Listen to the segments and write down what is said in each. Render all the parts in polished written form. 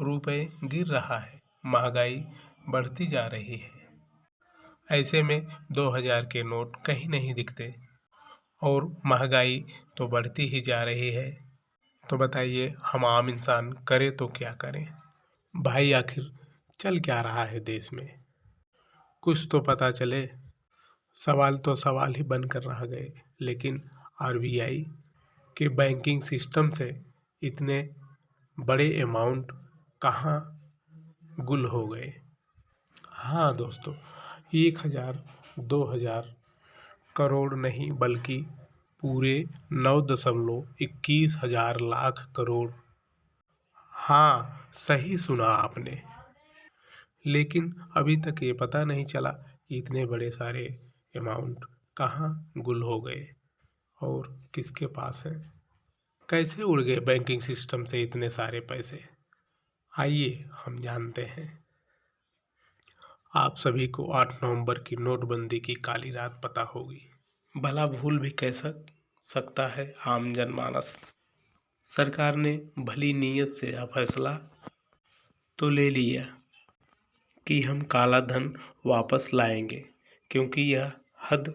रुपए गिर रहा है, महंगाई बढ़ती जा रही है। ऐसे में 2000 के नोट कहीं नहीं दिखते और महंगाई तो बढ़ती ही जा रही है। तो बताइए हम आम इंसान करें तो क्या करें? भाई आखिर चल क्या रहा है देश में? कुछ तो पता चले। सवाल तो सवाल ही बनकर रह गए, लेकिन आरबीआई के बैंकिंग सिस्टम से इतने बड़े अमाउंट कहाँ गुल हो गए? हाँ दोस्तों, 1000 2000 करोड़ नहीं बल्कि पूरे 9.21 हजार लाख करोड़। हाँ, सही सुना आपने। लेकिन अभी तक ये पता नहीं चला कि इतने बड़े सारे अमाउंट कहाँ गुल हो गए और किसके पास है। कैसे उड़ गए बैंकिंग सिस्टम से इतने सारे पैसे? आइए हम जानते हैं। आप सभी को 8 नवंबर की नोटबंदी की काली रात पता होगी। भला भूल भी कैसा सकता है आम जनमानस? सरकार ने भली नीयत से यह फैसला तो ले लिया कि हम काला धन वापस लाएंगे, क्योंकि यह हद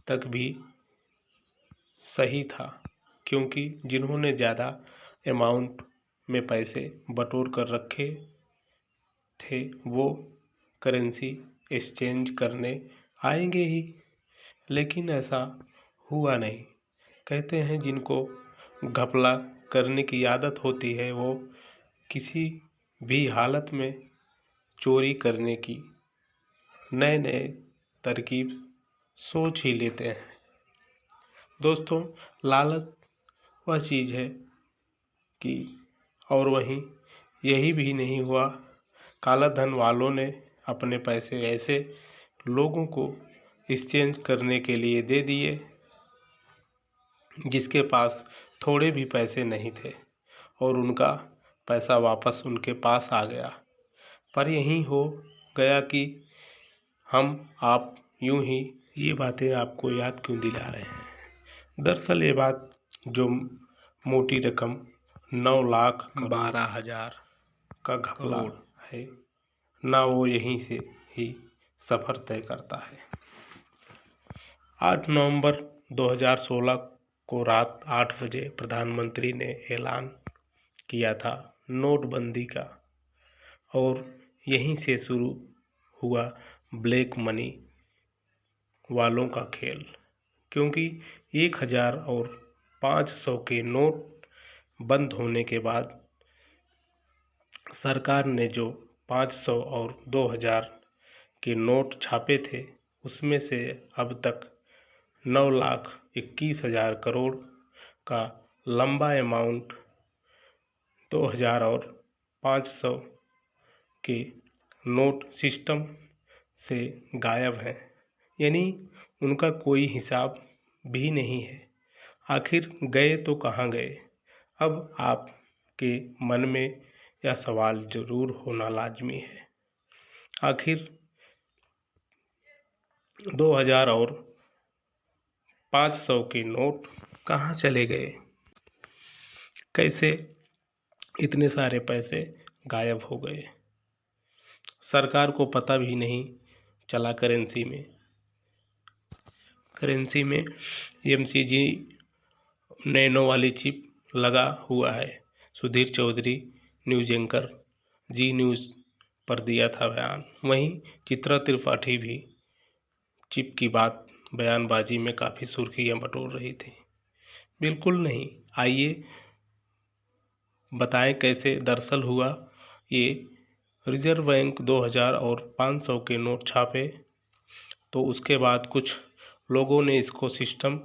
तक भी सही था, क्योंकि जिन्होंने ज़्यादा अमाउंट में पैसे बटोर कर रखे थे वो करेंसी एक्सचेंज करने आएंगे ही। लेकिन ऐसा हुआ नहीं। कहते हैं जिनको घपला करने की आदत होती है वो किसी भी हालत में चोरी करने की नए नए तरकीब सोच ही लेते हैं। दोस्तों, लालच वह चीज़ है कि और वहीं यही भी नहीं हुआ, काला धन वालों ने अपने पैसे ऐसे लोगों को एक्सचेंज करने के लिए दे दिए जिसके पास थोड़े भी पैसे नहीं थे और उनका पैसा वापस उनके पास आ गया। पर यही हो गया कि हम आप यूं ही ये बातें आपको याद क्यों दिला रहे हैं। दरअसल ये बात जो मोटी रकम 9,12,000 का घपला है ना, वो यहीं से ही सफ़र तय करता है। 8 नवंबर 2016 को रात 8 बजे प्रधानमंत्री ने ऐलान किया था नोटबंदी का, और यहीं से शुरू हुआ ब्लैक मनी वालों का खेल। क्योंकि 1000 और 500 के नोट बंद होने के बाद सरकार ने जो 500 और 2000 के नोट छापे थे उसमें से अब तक 9,21,000 करोड़ का लंबा अमाउंट 2000 और 500 के नोट सिस्टम से गायब है, यानी उनका कोई हिसाब भी नहीं है। आखिर गए तो कहाँ गए? अब आपके मन में यह सवाल जरूर होना लाजमी है, आखिर 2000 और 500 के नोट कहाँ चले गए? कैसे इतने सारे पैसे गायब हो गए? सरकार को पता भी नहीं चला। करेंसी में MCG नैनो वाली चिप लगा हुआ है। सुधीर चौधरी न्यूज़ एंकर जी न्यूज़ पर दिया था बयान। वहीं चित्रा त्रिपाठी भी चिप की बात बयानबाजी में काफ़ी सुर्खियां बटोर रही थी। बिल्कुल नहीं। आइए बताएं कैसे दरअसल हुआ ये। रिजर्व बैंक 2000 और 500 के नोट छापे तो उसके बाद कुछ लोगों ने इसको सिस्टम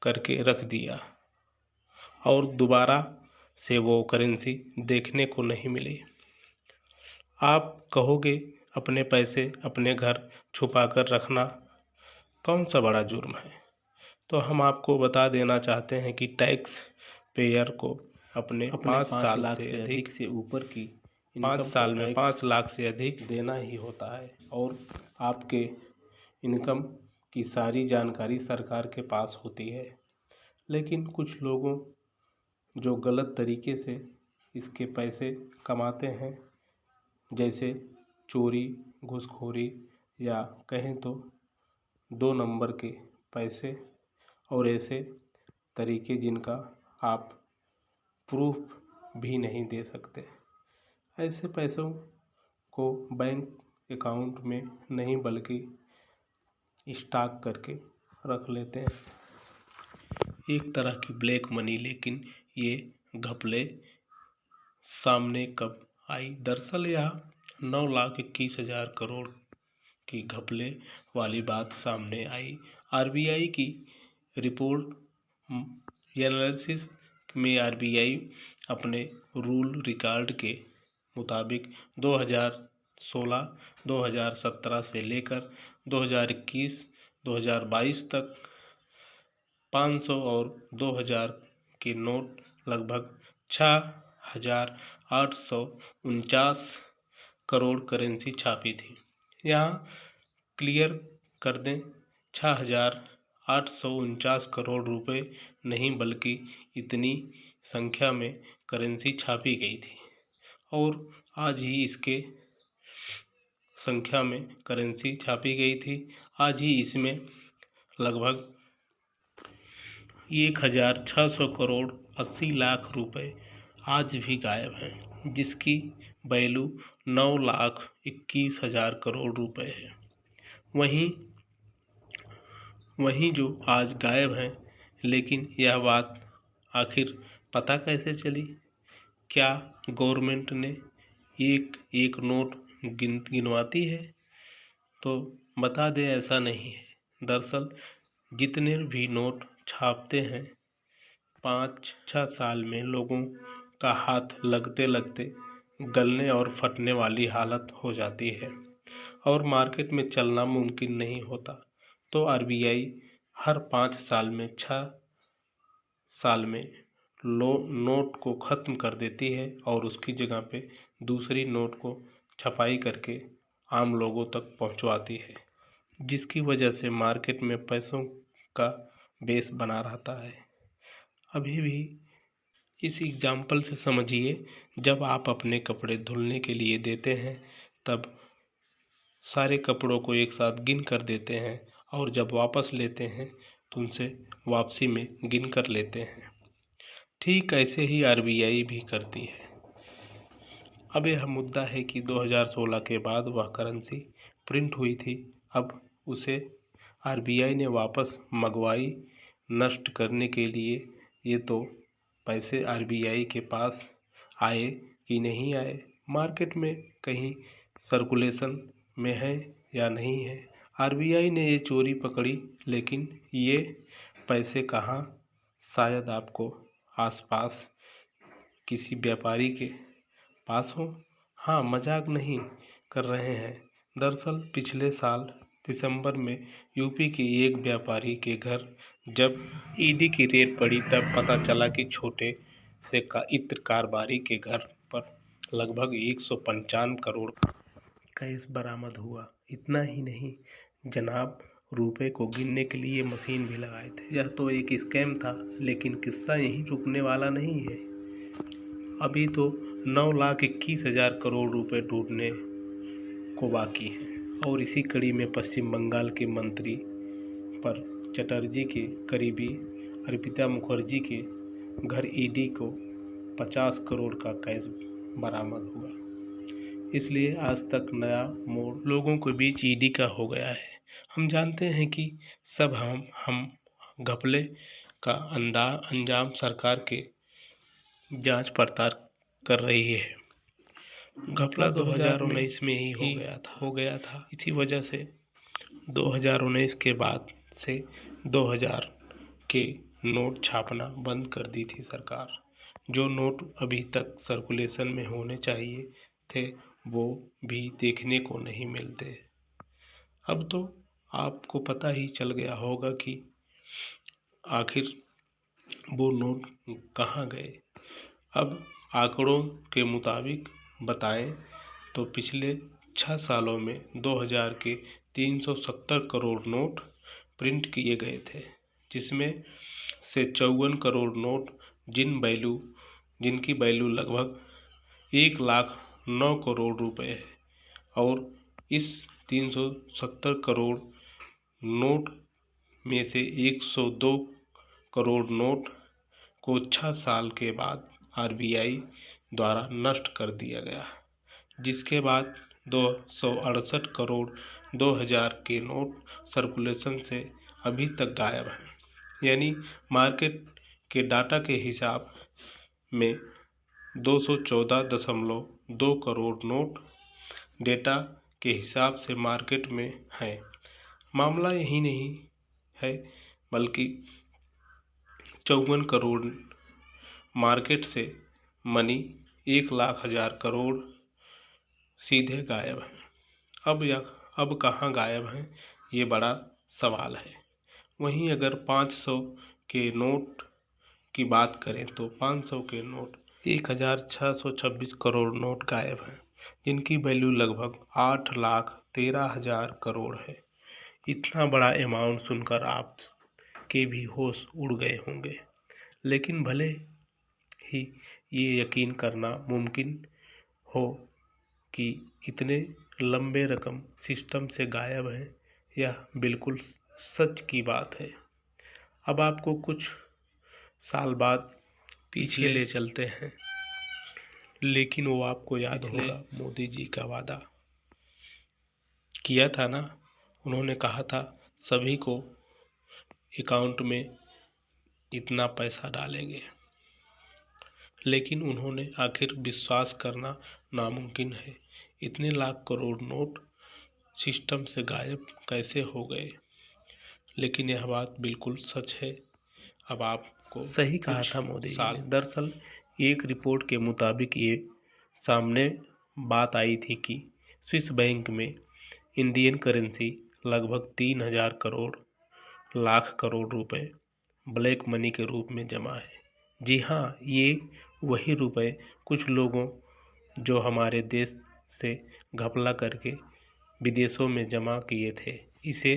करके रख दिया और दोबारा से वो करेंसी देखने को नहीं मिली। आप कहोगे अपने पैसे अपने घर छुपा कर रखना कौन सा बड़ा जुर्म है? तो हम आपको बता देना चाहते हैं कि टैक्स पेयर को अपने 5 साल से अधिक से ऊपर की 5 साल में 5 लाख से अधिक देना ही होता है, और आपके इनकम की सारी जानकारी सरकार के पास होती है। लेकिन कुछ लोगों जो गलत तरीके से इसके पैसे कमाते हैं, जैसे चोरी, घूसखोरी या कहें तो 2 नंबर के पैसे और ऐसे तरीके जिनका आप प्रूफ भी नहीं दे सकते। ऐसे पैसों को बैंक अकाउंट में नहीं बल्कि स्टॉक करके रख लेते हैं। एक तरह की ब्लैक मनी, लेकिन ये घपले सामने कब आई? दरअसल यह 9,21,000 करोड़ की घपले वाली बात सामने आई आरबीआई की रिपोर्ट एनालिसिस में। आरबीआई अपने रूल रिकॉर्ड के मुताबिक 2016, 2017 से लेकर 2021-2022 तक 500 और 2000 के नोट लगभग 6,849 करोड़ करेंसी छापी थी। यहाँ क्लियर कर दें, 6,849 करोड़ रुपए नहीं बल्कि इतनी संख्या में करेंसी छापी गई थी और आज ही इसके संख्या में करेंसी छापी गई थी। आज ही इसमें लगभग 1,600 करोड़ 80 लाख रुपए आज भी गायब हैं, जिसकी वैल्यू 9,21,000 करोड़ रुपए है। वहीं जो आज गायब हैं, लेकिन यह बात आखिर पता कैसे चली? क्या गवर्नमेंट ने एक एक नोट गिनवाती है? तो बता दें, ऐसा नहीं है। दरअसल जितने भी नोट छापते हैं, 5-6 साल में लोगों का हाथ लगते लगते गलने और फटने वाली हालत हो जाती है और मार्केट में चलना मुमकिन नहीं होता। तो आरबीआई हर 5 साल में 6 साल में नोट को ख़त्म कर देती है और उसकी जगह पे दूसरी नोट को छपाई करके आम लोगों तक पहुंचवाती है, जिसकी वजह से मार्केट में पैसों का बेस बना रहता है। अभी भी इस एग्जाम्पल से समझिए, जब आप अपने कपड़े धुलने के लिए देते हैं तब सारे कपड़ों को एक साथ गिन कर देते हैं और जब वापस लेते हैं तो उनसे वापसी में गिन कर लेते हैं। ठीक ऐसे ही आरबीआई भी करती है। अब यह मुद्दा है कि 2016 के बाद वह करेंसी प्रिंट हुई थी, अब उसे आरबीआई ने वापस मंगवाई नष्ट करने के लिए। ये तो पैसे आरबीआई के पास आए कि नहीं आए, मार्केट में कहीं सर्कुलेशन में है या नहीं है। आरबीआई ने ये चोरी पकड़ी, लेकिन ये पैसे कहाँ? शायद आपको आसपास किसी व्यापारी के पास हो। हाँ, मजाक नहीं कर रहे हैं। दरअसल पिछले साल दिसंबर में यूपी के एक व्यापारी के घर जब ईडी की रेड पड़ी तब पता चला कि छोटे से इत्र कारोबारी के घर पर लगभग 155 करोड़ कैश बरामद हुआ। इतना ही नहीं जनाब, रुपए को गिनने के लिए मशीन भी लगाए थे। यह तो एक स्कैम था, लेकिन किस्सा यहीं रुकने वाला नहीं है। अभी तो 9,21,000 करोड़ रुपए ढूंढने को बाकी हैं और इसी कड़ी में पश्चिम बंगाल के मंत्री पर चटर्जी के करीबी अर्पिता मुखर्जी के घर ईडी को 50 करोड़ का कैश बरामद हुआ। इसलिए आज तक नया मोड़ लोगों के बीच ईडी का हो गया है। हम जानते हैं कि सब हम घपले का अंजाम सरकार के जांच पड़ताल कर रही है। घपला 2019 में ही हो गया था। इसी वजह से 2019 के बाद से 2000 के नोट छापना बंद कर दी थी सरकार। जो नोट अभी तक सर्कुलेशन में होने चाहिए थे, वो भी देखने को नहीं मिलते। अब तो आपको पता ही चल गया होगा कि आखिर वो नोट कहाँ गए। अब आंकड़ों के मुताबिक बताएं तो पिछले 6 सालों में 2000 के 370 करोड़ नोट प्रिंट किए गए थे, जिसमें से 54 करोड़ नोट जिनकी वैल्यू लगभग 1,09,00,000 रुपए है और इस 370 करोड़ नोट में से 102 करोड़ नोट को 6 साल के बाद आरबीआई द्वारा नष्ट कर दिया गया, जिसके बाद 268 करोड़ 2000 के नोट सर्कुलेशन से अभी तक गायब हैं। यानी मार्केट के डाटा के हिसाब में 214.2 करोड़ नोट डेटा के हिसाब से मार्केट में है। मामला यही नहीं है बल्कि 54 करोड़ मार्केट से मनी 1,00,000 करोड़ सीधे गायब हैं। अब कहाँ गायब हैं, ये बड़ा सवाल है। वहीं अगर 500 के नोट की बात करें तो 500 के नोट 1,626 करोड़ नोट गायब हैं, जिनकी वैल्यू लगभग 8,13,000 करोड़ है। इतना बड़ा अमाउंट सुनकर आप के भी होश उड़ गए होंगे, लेकिन भले ही ये यकीन करना मुमकिन हो कि इतने लंबे रकम सिस्टम से गायब है, यह बिल्कुल सच की बात है। अब आपको कुछ साल बाद पीछे ले चलते हैं, लेकिन वो आपको याद होगा मोदी जी का वादा किया था ना, उन्होंने कहा था सभी को अकाउंट में इतना पैसा डालेंगे, लेकिन उन्होंने आखिर विश्वास करना नामुमकिन है, इतने लाख करोड़ नोट सिस्टम से गायब कैसे हो गए। लेकिन यह बात बिल्कुल सच है। अब आपको सही कहा था मोदी जी ने। दरअसल एक रिपोर्ट के मुताबिक ये सामने बात आई थी कि स्विस बैंक में इंडियन करेंसी लगभग 3,000 लाख करोड़ रुपए ब्लैक मनी के रूप में जमा है। जी हाँ, ये वही रुपए कुछ लोगों जो हमारे देश से घपला करके विदेशों में जमा किए थे, इसे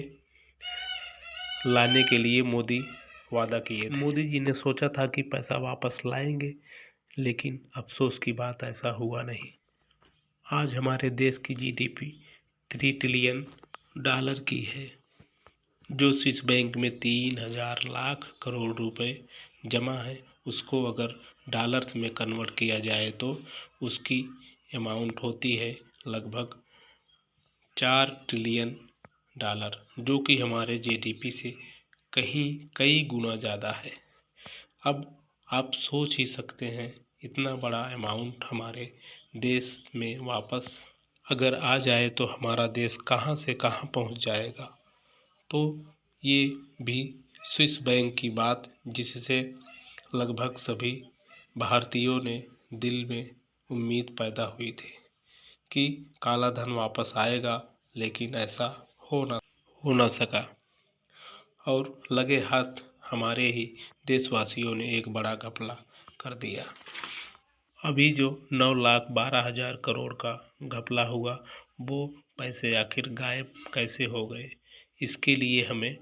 लाने के लिए मोदी वादा किए थे। मोदी जी ने सोचा था कि पैसा वापस लाएंगे, लेकिन अफसोस की बात ऐसा हुआ नहीं। आज हमारे देश की जीडीपी 3 ट्रिलियन डॉलर की है, जो स्विस बैंक में 3,000 लाख करोड़ रुपए जमा है। उसको अगर डॉलर्स में कन्वर्ट किया जाए तो उसकी अमाउंट होती है लगभग 4 ट्रिलियन डॉलर, जो कि हमारे जीडीपी से कई गुना ज़्यादा है। अब आप सोच ही सकते हैं, इतना बड़ा अमाउंट हमारे देश में वापस अगर आ जाए तो हमारा देश कहाँ से कहाँ पहुँच जाएगा। तो ये भी स्विस बैंक की बात, जिससे लगभग सभी भारतीयों ने दिल में उम्मीद पैदा हुई थी कि काला धन वापस आएगा, लेकिन ऐसा हो ना सका और लगे हाथ हमारे ही देशवासियों ने एक बड़ा घपला कर दिया। अभी जो 9,12,000 करोड़ का घपला हुआ, वो पैसे आखिर गायब कैसे हो गए, इसके लिए हमें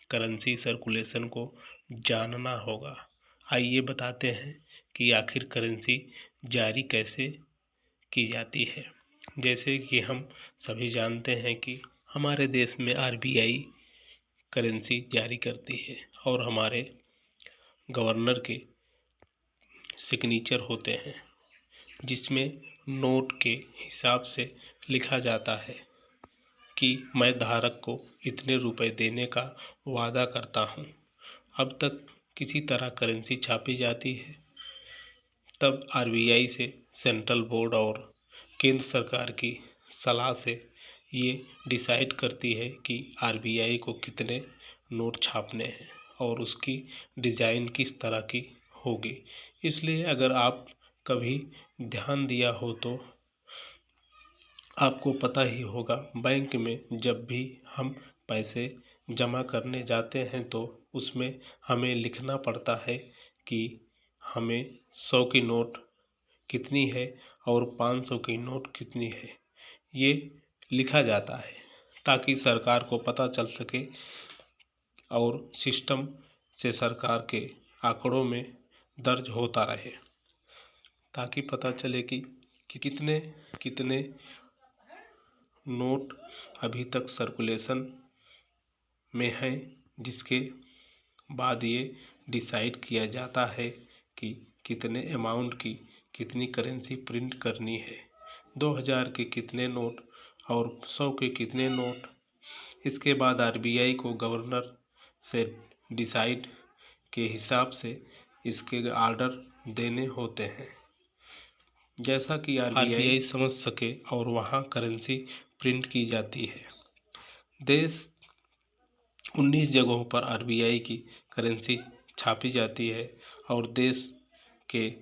करेंसी सर्कुलेशन को जानना होगा। आइए बताते हैं कि आखिर करेंसी जारी कैसे की जाती है। जैसे कि हम सभी जानते हैं कि हमारे देश में आरबीआई करेंसी जारी करती है और हमारे गवर्नर के सिग्नेचर होते हैं, जिसमें नोट के हिसाब से लिखा जाता है कि मैं धारक को इतने रुपए देने का वादा करता हूँ। अब तक किसी तरह करेंसी छापी जाती है, तब आरबीआई से सेंट्रल बोर्ड और केंद्र सरकार की सलाह से ये डिसाइड करती है कि आरबीआई को कितने नोट छापने हैं और उसकी डिज़ाइन किस तरह की होगी। इसलिए अगर आप कभी ध्यान दिया हो तो आपको पता ही होगा, बैंक में जब भी हम पैसे जमा करने जाते हैं तो उसमें हमें लिखना पड़ता है कि हमें 100 की नोट कितनी है और 500 की नोट कितनी है। ये लिखा जाता है ताकि सरकार को पता चल सके और सिस्टम से सरकार के आंकड़ों में दर्ज होता रहे, ताकि पता चले कि कि कितने कितने नोट अभी तक सर्कुलेशन में हैं, जिसके बाद ये डिसाइड किया जाता है कि कितने अमाउंट की कितनी करेंसी प्रिंट करनी है। 2000 के कितने नोट और 100 के कितने नोट। इसके बाद आरबीआई को गवर्नर से डिसाइड के हिसाब से इसके ऑर्डर देने होते हैं, जैसा कि आरबीआई समझ सके और वहाँ करेंसी प्रिंट की जाती है। देश 19 जगहों पर आरबीआई की करेंसी छापी जाती है और देश के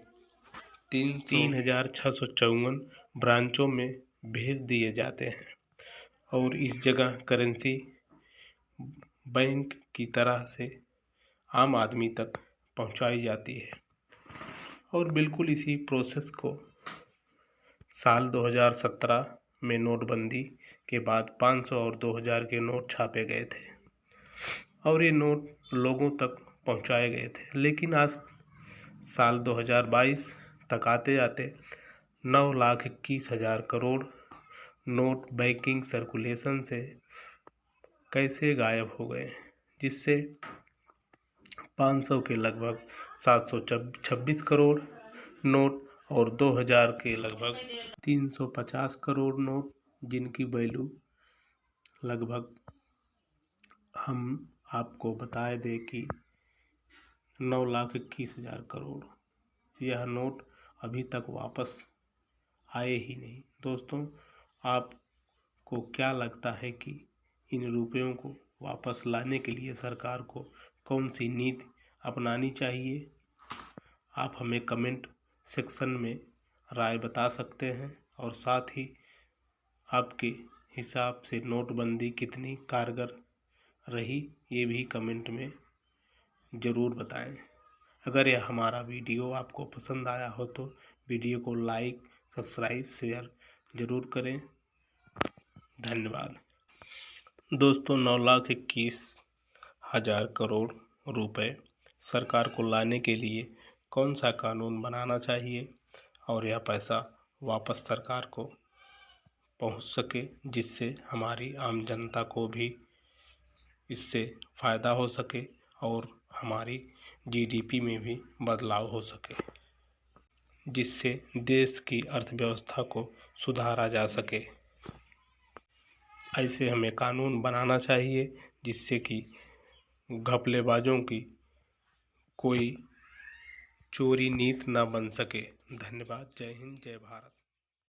3654 ब्रांचों में भेज दिए जाते हैं और इस जगह करेंसी बैंक की तरह से आम आदमी तक पहुंचाई जाती है। और बिल्कुल इसी प्रोसेस को साल 2017 में नोटबंदी के बाद 500 और 2000 के नोट छापे गए थे और ये नोट लोगों तक पहुंचाए गए थे। लेकिन आज साल 2022 तक आते आते 9,21,000 करोड़ नोट बैंकिंग सर्कुलेशन से कैसे गायब हो गए, जिससे 500 के लगभग 726 करोड़ नोट और 2000 के लगभग 350 करोड़ नोट, जिनकी वैल्यू लगभग हम आपको बताए दें कि 9,21,000 करोड़। यह नोट अभी तक वापस आए ही नहीं। दोस्तों, आपको क्या लगता है कि इन रुपयों को वापस लाने के लिए सरकार को कौन सी नीति अपनानी चाहिए? आप हमें कमेंट सेक्शन में राय बता सकते हैं और साथ ही आपके हिसाब से नोटबंदी कितनी कारगर रही, ये भी कमेंट में ज़रूर बताएं। अगर यह हमारा वीडियो आपको पसंद आया हो तो वीडियो को लाइक, सब्सक्राइब, शेयर ज़रूर करें। धन्यवाद। दोस्तों, 9,21,000 करोड़ रुपए सरकार को लाने के लिए कौन सा कानून बनाना चाहिए और यह पैसा वापस सरकार को पहुंच सके, जिससे हमारी आम जनता को भी इससे फ़ायदा हो सके और हमारी जीडीपी में भी बदलाव हो सके, जिससे देश की अर्थव्यवस्था को सुधारा जा सके। ऐसे हमें कानून बनाना चाहिए जिससे कि घपलेबाजों की कोई चोरी नीति न बन सके। धन्यवाद। जय हिंद, जय भारत।